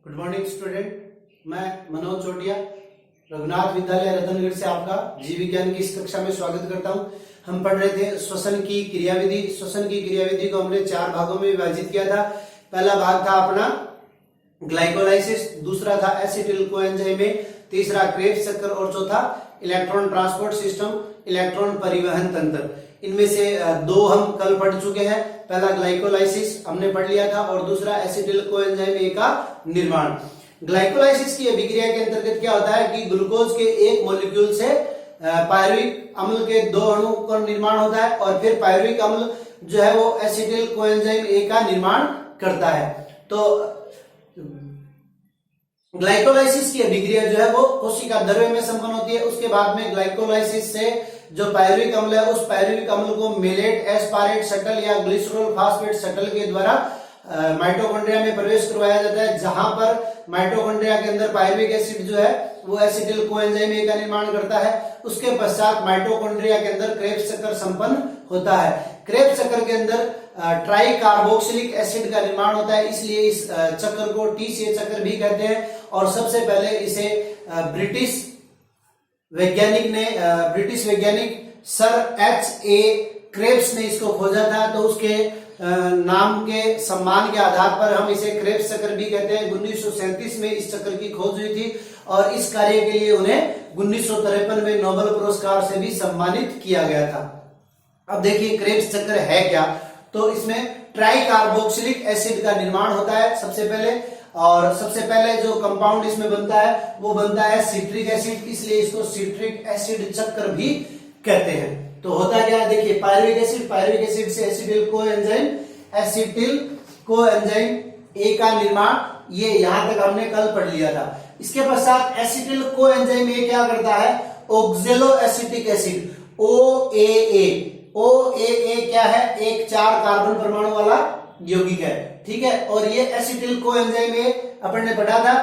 Good morning student, मैं मनोज चोटिया रघुनाथ विद्यालय रतनगढ़ से आपका जीव विज्ञान की इस कक्षा में स्वागत करता हूं। हम पढ़ रहे थे श्वसन की क्रियाविधि। श्वसन की क्रियाविधि को हमने 4 भागों में विभाजित किया था। पहला भाग था अपना ग्लाइकोलाइसिस, दूसरा था एसिटिल कोएंजाइम, तीसरा क्रेब्स चक्र और चौथा इलेक्ट्रॉन ट्रांसपोर्ट सिस्टम, इलेक्ट्रॉन परिवहन तंत्र। इनमें से 2 हम कल पढ़ चुके हैं। पहला ग्लाइकोलाइसिस हमने पढ़ लिया था और दूसरा एसिटिल कोएंजाइम ए का निर्माण। ग्लाइकोलाइसिस की अभिक्रिया के अंतर्गत क्या होता है कि ग्लूकोज के एक मॉलिक्यूल से पायरुविक अम्ल के 2 अणु का निर्माण होता है और फिर पायरुविक अम्ल जो है वो एसिटिल कोएंजाइम ए का निर्माण करता है। तो ग्लाइकोलाइसिस की अभिक्रिया जो है वो कोशिका द्रव्य में संपन्न होती है। उसके बाद में ग्लाइकोलाइसिस से जो पायरुविक अम्ल है उस पायरुविक अम्ल को मेलेट, एस्पारेट शटल या ग्लिसरॉल फास्फेट शटल के द्वारा माइटोकॉन्ड्रिया में प्रवेश करवाया जाता है, जहां पर माइटोकॉन्ड्रिया के अंदर पायरुविक एसिड जो है वो एसिटिल कोएंजाइम ए का निर्माण करता है। उसके पश्चात माइटोकॉन्ड्रिया के अंदर क्रेब्स चक्र संपन्न होता है। क्रेब्स चक्र के अंदर ट्राई कार्बोक्सिलिक एसिड का निर्माण होता है, इसलिए इस चक्र को टीसीए चक्र भी कहते हैं। और सबसे पहले इसे ब्रिटिश वैज्ञानिक सर एच.ए. क्रेब्स ने इसको खोजा था, तो उसके नाम के सम्मान के आधार पर हम इसे क्रेब्स चक्र भी कहते हैं। 1937 में इस चक्र की खोज हुई थी और इस कार्य के लिए उन्हें 1953 में नोबेल पुरस्कार से भी सम्मानित किया गया था। अब देखिए क्रेब्स चक्र है क्या। तो इसमें ट्राई कार्बोक्सिलिक एसिड का निर्माण होता है सबसे पहले, और सबसे पहले जो कंपाउंड इसमें बनता है वो बनता है सिट्रिक एसिड, इसलिए इसको सिट्रिक एसिड चक्र भी कहते हैं। तो होता क्या है, देखिए पायरुविक एसिड से एसिटिल कोएंजाइम ए का निर्माण, ये यहां तक हमने कल पढ़ लिया था। इसके पश्चात एसिटिल कोएंजाइम ए क्या करता है, ऑक्जेलो एसिटिक एसिड OAA क्या है, एक 4 कार्बन परमाणु वाला यौगिक है, ठीक है। और ये एसिटिल कोएंजाइम ए अपन ने पढ़ा था,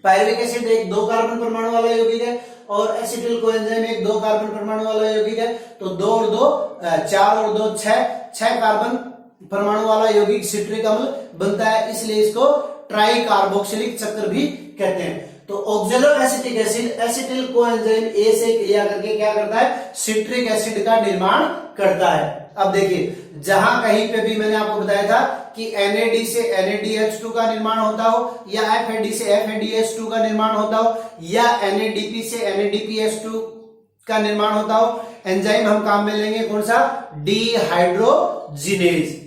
पायरुविक एसिड एक 2 कार्बन परमाणु वाला यौगिक है और एसिटिल कोएंजाइम एक 2 कार्बन परमाणु वाला यौगिक है। तो 2 और 2 4 और 2 6 कार्बन परमाणु वाला यौगिक सिट्रिक अम्ल बनता है, इसलिए इसको ट्राई कार्बोक्सिलिक चक्र भी कहते हैं। तो ऑक्जेलो acetic acid acetyl coenzyme A से क्रिया करके क्या करता है, सिट्रिक एसिड का निर्माण करता है। अब देखिए जहां कहीं पे भी मैंने आपको बताया था कि NAD से NADH2 का निर्माण होता हो, या FAD से FADH2 का निर्माण होता हो, या NADP से NADPH2 का निर्माण होता हो, एंजाइम हम काम में लेंगे कौन सा, डिहाइड्रोजिनेज।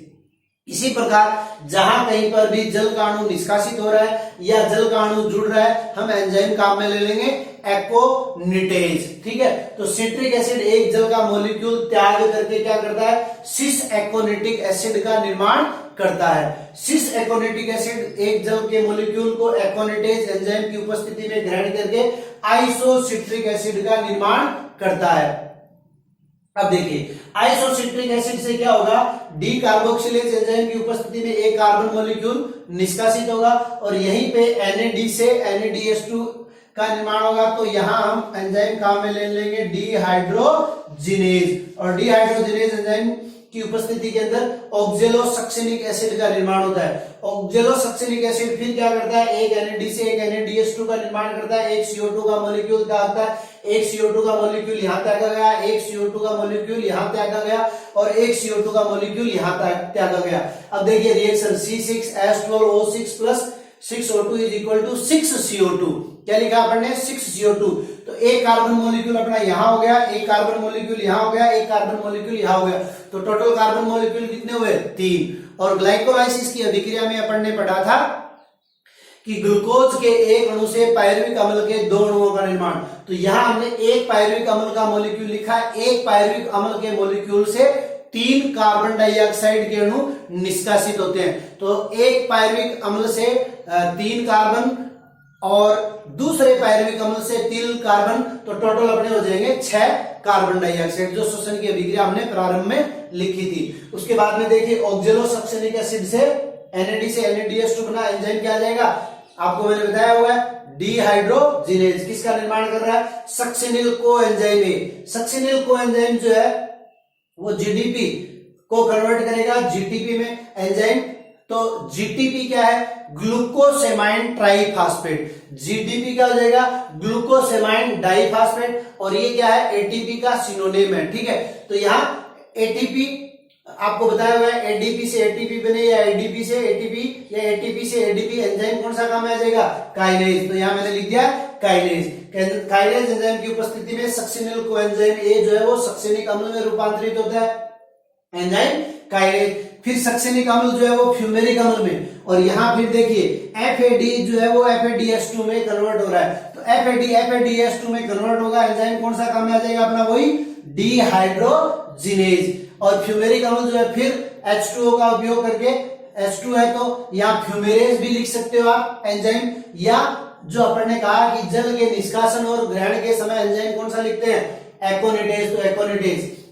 इसी प्रकार जहां कहीं पर भी जल का अणु निष्कासित हो रहा है या जल का अणु जुड़ रहा है, हम एंजाइम काम में ले लेंगे एकोनिटेज, ठीक है। तो सिट्रिक एसिड एक जल का मॉलिक्यूल त्याग करके क्या करता है, सिस एकोनिटिक एसिड का निर्माण करता है। सिस एकोनिटिक एसिड एक जल के मॉलिक्यूल को एकोनिटेज एंजाइम की उपस्थिति में ग्रहण करके आइसोसिट्रिक एसिड का निर्माण करता है। अब देखिए आइसोसिट्रिक एसिड से क्या होगा, डी कार्बोक्सिलेज एंजाइम की उपस्थिति में एक कार्बन मॉलिक्यूल निष्कासित होगा और यहीं पे NAD से NADH2 का निर्माण होगा। तो यहां हम एंजाइम काम में ले लेंगे डिहाइड्रोजिनेज, और डिहाइड्रोजिनेज एंजाइम की उपस्थिति के अंदर ऑक्जेलो सक्सेनिक एसिड का निर्माण होता है। ऑक्जेलो सक्सेनिक एसिड फिर क्या करता है, एक NAD से एक NADH2 का निर्माण करता है, एक CO2 का मॉलिक्यूल त्यागता है, एक CO2 का मॉलिक्यूल यहां त्यागा गया, एक CO2 का मॉलिक्यूल यहां त्यागा गया और एक CO2 का मॉलिक्यूल यहां त्यागा गया। अब देखिए reaction C6H12O6 plus 6O2 is equal to 6 CO2। क्या लिखा अपन ने, 6 CO2। तो एक कार्बन मॉलिक्यूल अपना यहां हो गया, एक कार्बन मॉलिक्यूल यहां हो गया, एक कार्बन मॉलिक्यूल यहां हो गया, तो टोटल कार्बन मॉलिक्यूल कितने हुए, 3। और ग्लाइकोलाइसिस की अभिक्रिया में अपन ने पढ़ा था कि ग्लूकोज के एक अणु से पायरुविक अम्ल के 2 अणुओं का निर्माण। तो यहां हमने एक पायरुविक अम्ल का मॉलिक्यूल लिखा है, एक पायरुविक अम्ल के मॉलिक्यूल से 3 कार्बन डाइऑक्साइड के अणु निष्कासित होते हैं। तो एक पायरुविक अम्ल से 3 कार्बन और दूसरे पायरुविक अम्ल से 3 कार्बन, तो टोटल अपने हो जाएंगे 6 कार्बन डाइऑक्साइड, जो श्वसन की अभिक्रिया हमने प्रारंभ में लिखी थी। उसके बाद में देखिए ऑक्जेलो सक्सेनिक एसिड से NAD से NADH2 बना एंजाइम क्या आ जाएगा, आपको मैंने बताया हुआ है डिहाइड्रोजिनेज। किसका निर्माण कर रहा है, सक्सेनिल कोएंजाइम ए। सक्सेनिल कोएंजाइम जो है वो GDP को कन्वर्ट करेगा GTP में। एंजाइम तो जीटीपी क्या है, ग्लूकोसेमाइन ट्राइफॉस्फेट। जीटीपी क्या हो जाएगा, ग्लूकोसेमाइन डाइफॉस्फेट, और ये क्या है, एटीपी का सिनोनिम है। ठीक है, तो यहाँ एटीपी आपको बताया हुआ है, एडीपी से एटीपी बने या एडीपी से एटीपी या एटीपी से एडीपी, एंजाइम कौन सा काम में आ जाएगा, काइनेज। तो यहाँ मैंने लिख दिया काइनेज। काइनेज एंजाइम की उपस्थिति में सक्सिनिल कोएंजाइम ए जो है वो सक्सिनिक अम्ल में रूपांतरित होता है, एंजाइम काइनेज। फिर सक्सिनिक अम्ल जो है वो फ्यूमेरिक अम्ल में, और यहाँ फिर देखिए एफएडी जो है वो एफएडीएस2 में कन्वर्ट हो रहा है। तो एफएडीएस2 में कन्वर्ट होगा, एंजाइम कौन सा काम में आ जाएगा अपना, वही डिहाइड्रोजिनेज। और फ्यूमेरिक अम्ल जो है फिर H2O का उपयोग करके, H2 है तो यहाँ फ्यूमेरेज भी लिख सकते हो आप एंजाइम, या जो अपन ने कहा कि जल के निष्कासन और ग्रहण के समय एंजाइम कौन सा लिखते हैं, एकोनिटेज। तो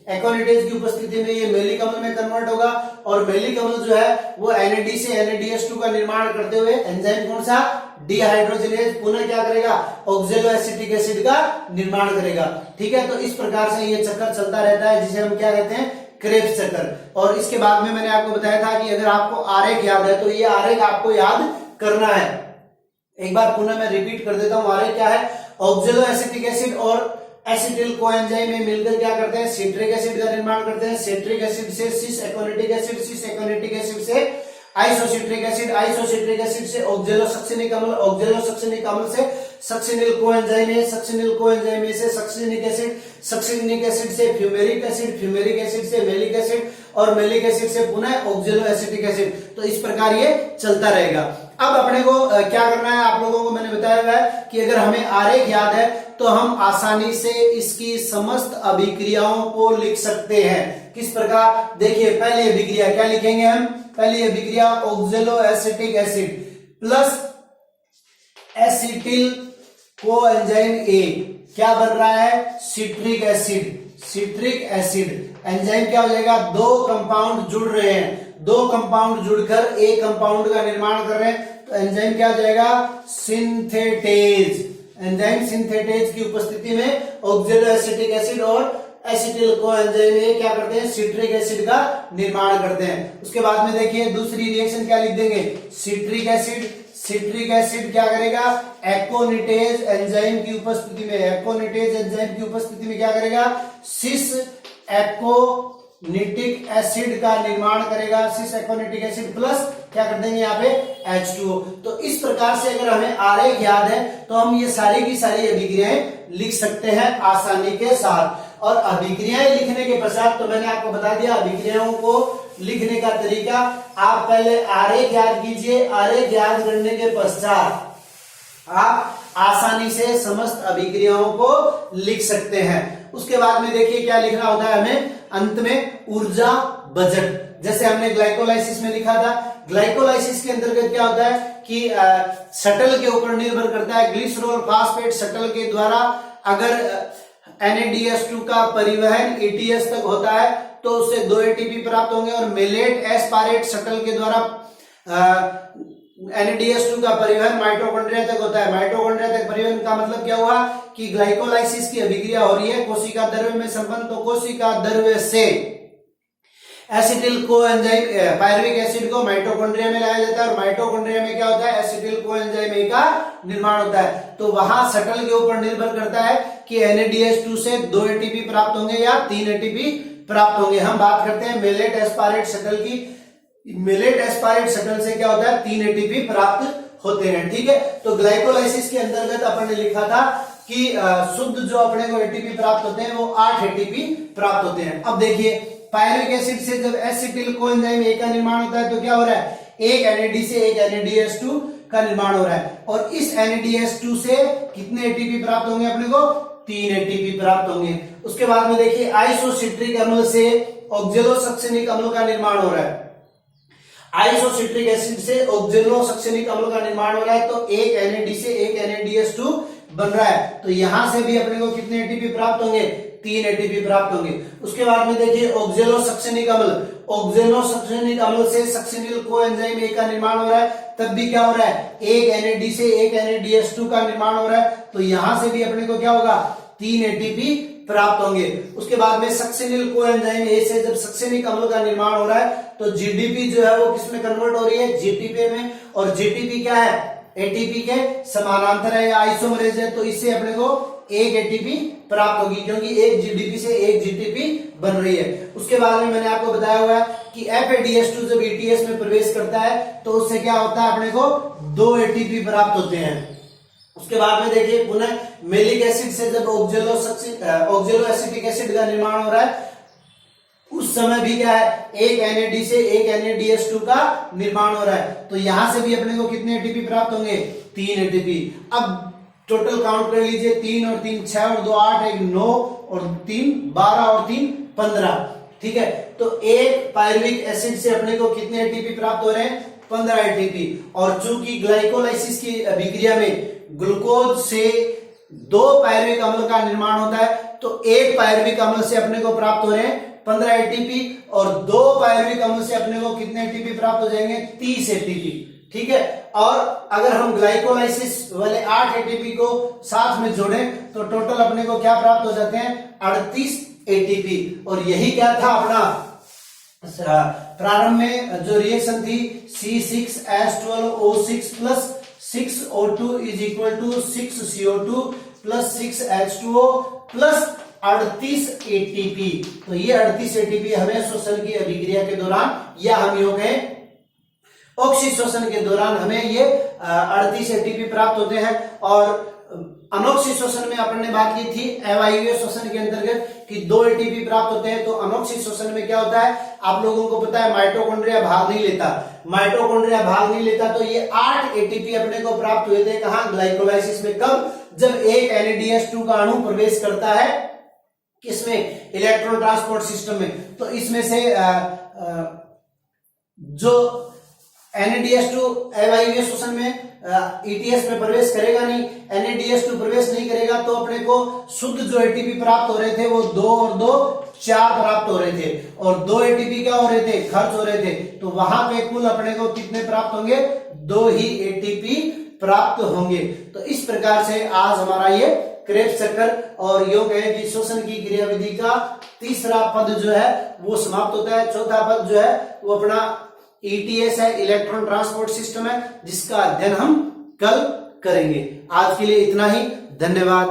एकोनिटेज की उपस्थिति में ये मेलिक अम्ल में कन्वर्ट होगा, और मेलिक अम्ल जो है वो NAD से NADH2 का निर्माण करते हुए एंजाइम कौन सा, डिहाइड्रोजिनेज, पुनः क्या करेगा, ऑक्जेलो एसिटिक एसिड का निर्माण करेगा। ठीक है, तो इस प्रकार से ये चक्कर चलता रहता है, जिसे हम क्या कहते हैं, क्रेब्स चक्कर। और इसके बाद में मैंने आपको बताया था कि अगर आपको आरेख याद है तो ये आरेख आपको याद करना है। एक बार पुनः मैं रिपीट कर देता हूं, आरेख क्या है, ऑक्जेलो एसिटिक एसिड और एसिटिल कोएंजाइम में मिलकर क्या करते हैं, सिट्रिक एसिड का निर्माण करते हैं। सिट्रिक एसिड से सिस एकोनिटिक एसिड, सिस एकोनिटिक एसिड से आइसोसिट्रिक एसिड, आइसोसिट्रिक एसिड से ऑक्जेलो सक्सिनिक अम्ल, ऑक्जेलो सक्सिनिक अम्ल से सक्सिनिल कोएंजाइम है, सक्सिनिल कोएंजाइम से सक्सिनिक एसिड, सक्सिनिक एसिड से फ्यूमेरिक एसिड, फ्यूमेरिक एसिड से मेलिक एसिड, और मेलिक एसिड से पुनः ऑक्जेलो एसिटिक एसिड। तो इस प्रकार ये चलता रहेगा। अब अपने को क्या करना है, आप लोगों को मैंने बताया हुआ है कि अगर हमें आरेख याद है तो हम आसानी से इसकी समस्त अभिक्रियाओं को लिख सकते हैं। किस प्रकार, देखिए पहली अभिक्रिया क्या लिखेंगे हम, पहली अभिक्रिया ऑक्जेलो acetic acid plus acetyl coenzyme A, क्या बन रहा है, citric acid. Citric acid enzyme क्या हो जाएगा, दो कंपाउंड जुड़ रहे हैं, दो कंपाउंड जुड़कर एक कंपाउंड का निर्माण कर रहे हैं, तो एंजाइम क्या हो जाएगा, सिंथेटेज। एंजाइम सिंथेटेज की उपस्थिति में ऑक्जेलो एसिटिक एसिड और एसिटिल कोएंजाइम ए क्या करते हैं, सिट्रिक एसिड का निर्माण करते हैं। उसके बाद में देखिए दूसरी रिएक्शन क्या लिख देंगे, सिट्रिक एसिड। सिट्रिक एसिड क्या करेगा, एकोनिटेज एंजाइम की उपस्थिति में, एकोनिटेज एंजाइम की उपस्थिति में क्या करेगा, सिस एकोनिटिक एसिड का निर्माण करेगा। सिस एकोनिटिक एसिड प्लस क्या कर देंगे यहाँ पे H2O। तो इस प्रकार से अगर हमें आरेख याद है तो हम ये सारी की सारी अभिक्रियाएं लिख सकते हैं आसानी के साथ। और अभिक्रियाएं लिखने के पश्चात, तो मैंने आपको बता दिया अभिक्रियाओं को लिखने का तरीका, आप पहले आरेख याद कीजिए। आरेख याद करने के पश्चात आप आसानी से समस्त अभिक्रियाओं को लिख सकते हैं। उसके बाद में देखिए क्या लिखना होता है हमें, अंत में ऊर्जा बजट। जैसे हमने ग्लाइकोलाइसिस में लिखा था, ग्लाइकोलाइसिस के अंतर्गत क्या होता है कि शटल के ऊपर निर्भर करता है, ग्लिसरॉल फास्फेट शटल के द्वारा अगर NADH2 का परिवहन ATS तक होता है तो उससे 2 ATP प्राप्त होंगे, और मेलेट एस्पारेट शटल के द्वारा NADH2 का परिवहन माइटोकॉन्ड्रिया तक होता है। माइटोकॉन्ड्रिया तक परिवहन का मतलब क्या हुआ कि ग्लाइकोलाइसिस की अभिक्रिया हो रही है, कोशिका द्रव्य में संपन्न, तो कोशिका द्रव्य से एसिटिल कोएंजाइम पायरुविक एसिड को माइटोकॉन्ड्रिया में लाया जाता है, और माइटोकॉन्ड्रिया में क्या होता है, एसिटिल कोएंजाइम ए का निर्माण होता है। तो वहां शटल के ऊपर निर्भर करता है कि NADH2 से 2 ATP प्राप्त होंगे या 3 ATP प्राप्त होंगे। हम बात करते हैं मेलेट एस्पारेट शटल की। मेलेट एस्पारेट शटल से क्या होता है, 3 ATP प्राप्त होते हैं। ठीक है, तो ग्लाइकोलाइसिस के अंतर्गत अपन ने लिखा था कि शुद्ध जो अपने को ATP प्राप्त होते हैं वो 8 ATP प्राप्त होते हैं। अब देखिए पायरुविक एसिड से जब एसिटिल कोएंजाइम ए का निर्माण होता है तो क्या हो रहा है, एक NAD से एक NADH2 का निर्माण हो रहा है, और इस NADH2 से कितने ATP प्राप्त होंगे अपने को, 3 ATP प्राप्त होंगे। उसके बाद में देखिए आइसोसिट्रिक अम्ल से ऑक्जेलो सक्सिनिक अम्ल का निर्माण हो रहा है। आइसोसिट्रिक एसिड से ऑक्जेलो सक्सिनिक अम्ल का निर्माण हो रहा है, तो एक NAD से एक NADH2 बन रहा है, तो यहां से भी अपने को कितने ATP प्राप्त होंगे, 3 ATP प्राप्त होंगे। उसके बाद में देखिए ऑक्जेलो सक्सिनिक अम्ल, ऑक्जेलो सक्सिनिक अम्ल से सक्सिनिल कोएंजाइम ए का निर्माण हो रहा है, तब भी क्या हो रहा है, एक NAD से एक NADH2 का निर्माण हो रहा है, तो यहां से भी अपने को क्या होगा, 3 ATP प्राप्त होंगे। उसके बाद में सक्सेनिल कोएंजाइम ए से जब सक्सेनिक अम्ल का निर्माण हो रहा है तो जीडीपी जो है वो किसमें कन्वर्ट हो रही है, जीटीपी में। और जीटीपी क्या है, एटीपी के समानांतर है या आइसोमरेज है, तो इससे अपने को एक एटीपी प्राप्त होगी, क्योंकि एक जीडीपी से एक जीटीपी बन रही है। उसके बाद में मैंने आपको बताया हुआ है कि FADH2 जब ETS में प्रवेश करता है तो उससे क्या होता है, अपने को 2 एटीपी प्राप्त होते हैं। उसके बाद में देखिए पुनः मेलिक एसिड से जब ऑक्जेलो एसिटिक एसिड का निर्माण हो रहा है उस समय भी क्या है, एक NAD से एक NADH2 का निर्माण हो रहा है, तो यहां से भी अपने को कितने एटीपी प्राप्त होंगे, 3 एटीपी। अब टोटल काउंट कर लीजिए, 3 और 3 6 और 2 8, 1 9 और 3 12 और 3 15, ठीक है। तो एक पायरुविक एसिड से अपने को कितने एटीपी प्राप्त हो रहे हैं, 15 एटीपी। और चूंकि ग्लाइकोलाइसिस की अभिक्रिया में ग्लूकोज से 2 पायरुविक अम्ल का निर्माण होता है, तो एक पायरुविक अम्ल से अपने को प्राप्त हो रहे हैं 15 एटीपी, और 2 पायरुविक अम्ल से अपने को कितने एटीपी प्राप्त हो जाएंगे, 30 एटीपी, ठीक है। और अगर हम ग्लाइकोलाइसिस वाले 8 एटीपी को साथ में जोड़ें तो टोटल अपने को क्या प्राप्त हो जाते हैं, 38 एटीपी। और यही क्या था अपना प्रारंभ में जो रिएक्शन थी, C6H12O6 plus 6O2 is equal to 6CO2 plus 6H2O plus 38 ATP. तो ये 38 एटीपी हमें श्वसन की अभिक्रिया के दौरान, या हम योग है ऑक्सी श्वसन के दौरान हमें ये 38 एटीपी प्राप्त होते हैं। और अनोक्सी श्वसन में अपन ने बात की थी अवायवीय श्वसन के अंतर्गत कि 2 एटीपी प्राप्त होते हैं, तो अनोक्सी श्वसन में क्या होता है, आप लोगों को पता है माइटोकॉन्ड्रिया भाग नहीं लेता, माइटोकॉन्ड्रिया भाग नहीं लेता, तो ये 8 एटीपी अपने को प्राप्त हुए थे कहां, ग्लाइकोलाइसिस में। कब, जब एक NADH2 का अणु प्रवेश करता है किसमें, इलेक्ट्रॉन ट्रांसपोर्ट सिस्टम में। तो इसमें से जो NADH2 अवायवीय श्वसन में ETS में प्रवेश करेगा नहीं, NADH2 प्रवेश नहीं करेगा, तो अपने को शुद्ध जो एटीपी प्राप्त हो रहे थे वो 2 और 2 4 प्राप्त हो रहे थे, और 2 एटीपी क्या हो रहे थे, खर्च हो रहे थे। तो वहां पे कुल अपने को कितने प्राप्त होंगे, 2 ही एटीपी प्राप्त होंगे। तो इस प्रकार से आज हमारा ये क्रेब्स चक्कर और योग है कि श्वसन की क्रियाविधि का तीसरा पद जो है वो समाप्त होता है। चौथा पद जो है वो अपना ETS है, इलेक्ट्रॉन ट्रांसपोर्ट सिस्टम है, जिसका अध्ययन हम कल करेंगे। आज के लिए इतना ही, धन्यवाद।